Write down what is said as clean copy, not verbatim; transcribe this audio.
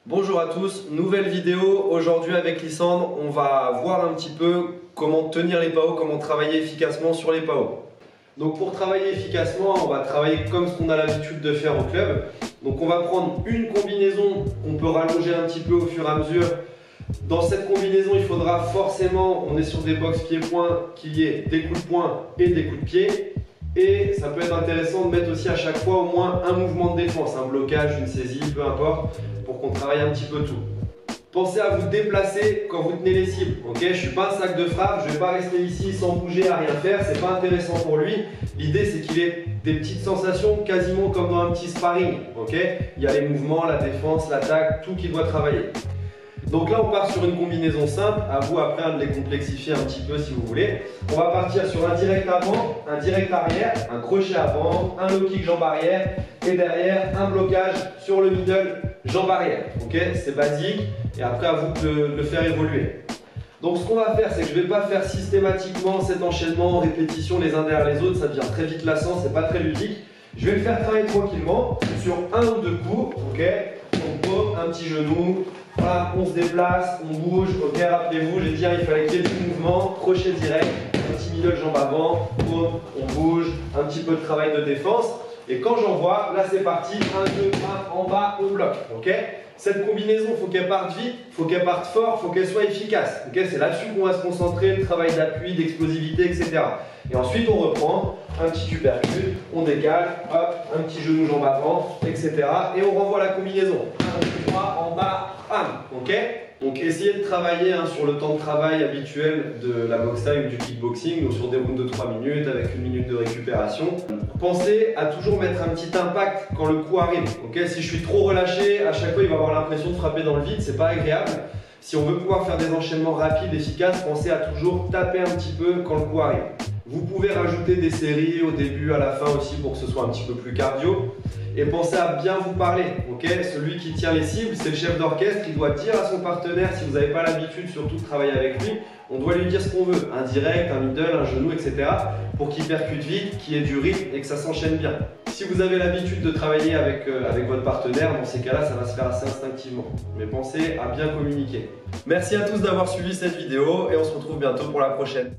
Bonjour à tous, nouvelle vidéo. Aujourd'hui avec Lysandre, on va voir un petit peu comment tenir les PAO, comment travailler efficacement sur les PAO. Donc pour travailler efficacement, on va travailler comme ce qu'on a l'habitude de faire au club. Donc on va prendre une combinaison qu'on peut rallonger un petit peu au fur et à mesure. Dans cette combinaison, il faudra forcément, on est sur des box pieds-points, qu'il y ait des coups de poing et des coups de pied. Et ça peut être intéressant de mettre aussi à chaque fois au moins un mouvement de défense, un blocage, une saisie, peu importe, pour qu'on travaille un petit peu tout. Pensez à vous déplacer quand vous tenez les cibles. Ok, je ne suis pas un sac de frappe, je ne vais pas rester ici sans bouger à rien faire, c'est pas intéressant pour lui. L'idée c'est qu'il ait des petites sensations quasiment comme dans un petit sparring. Ok, il y a les mouvements, la défense, l'attaque, tout qui doit travailler. Donc là on part sur une combinaison simple, à vous après de les complexifier un petit peu si vous voulez. On va partir sur un direct avant, un direct arrière, un crochet avant, un low kick jambe arrière et derrière un blocage sur le middle jambe arrière. Ok, c'est basique et après à vous de le faire évoluer. Donc ce qu'on va faire, c'est que je ne vais pas faire systématiquement cet enchaînement en répétition les uns derrière les autres, ça devient très vite lassant, c'est pas très ludique. Je vais le faire travailler tranquillement sur un ou deux coups. Ok, on pose un petit genou. Voilà, on se déplace, on bouge, ok, rappelez-vous, j'ai dit il fallait qu'il y ait du mouvement, crochet direct, un petit middle jambe avant, on bouge, un petit peu de travail de défense. Et quand j'envoie, là c'est parti, 1, 2, 1, en bas, on bloque, ok. Cette combinaison, il faut qu'elle parte vite, il faut qu'elle parte fort, il faut qu'elle soit efficace, ok. C'est là-dessus qu'on va se concentrer, le travail d'appui, d'explosivité, etc. Et ensuite on reprend, un petit uppercut, on décale, hop, un petit genou jambe avant, etc. Et on renvoie la combinaison, 1, 2, 3, en bas, ok. Donc essayez de travailler sur le temps de travail habituel de la boxe taille ou du kickboxing, donc sur des rounds de 3 minutes avec 1 minute de récupération. Pensez à toujours mettre un petit impact quand le coup arrive. Ok, si je suis trop relâché, à chaque fois il va avoir l'impression de frapper dans le vide, c'est pas agréable. Si on veut pouvoir faire des enchaînements rapides, efficaces, pensez à toujours taper un petit peu quand le coup arrive. Vous pouvez rajouter des séries au début, à la fin aussi pour que ce soit un petit peu plus cardio. Et pensez à bien vous parler, ok. Celui qui tient les cibles, c'est le chef d'orchestre, il doit dire à son partenaire, si vous n'avez pas l'habitude surtout de travailler avec lui, on doit lui dire ce qu'on veut, un direct, un middle, un genou, etc. pour qu'il percute vite, qu'il y ait du rythme et que ça s'enchaîne bien. Si vous avez l'habitude de travailler avec votre partenaire, dans ces cas-là, ça va se faire assez instinctivement. Mais pensez à bien communiquer. Merci à tous d'avoir suivi cette vidéo et on se retrouve bientôt pour la prochaine.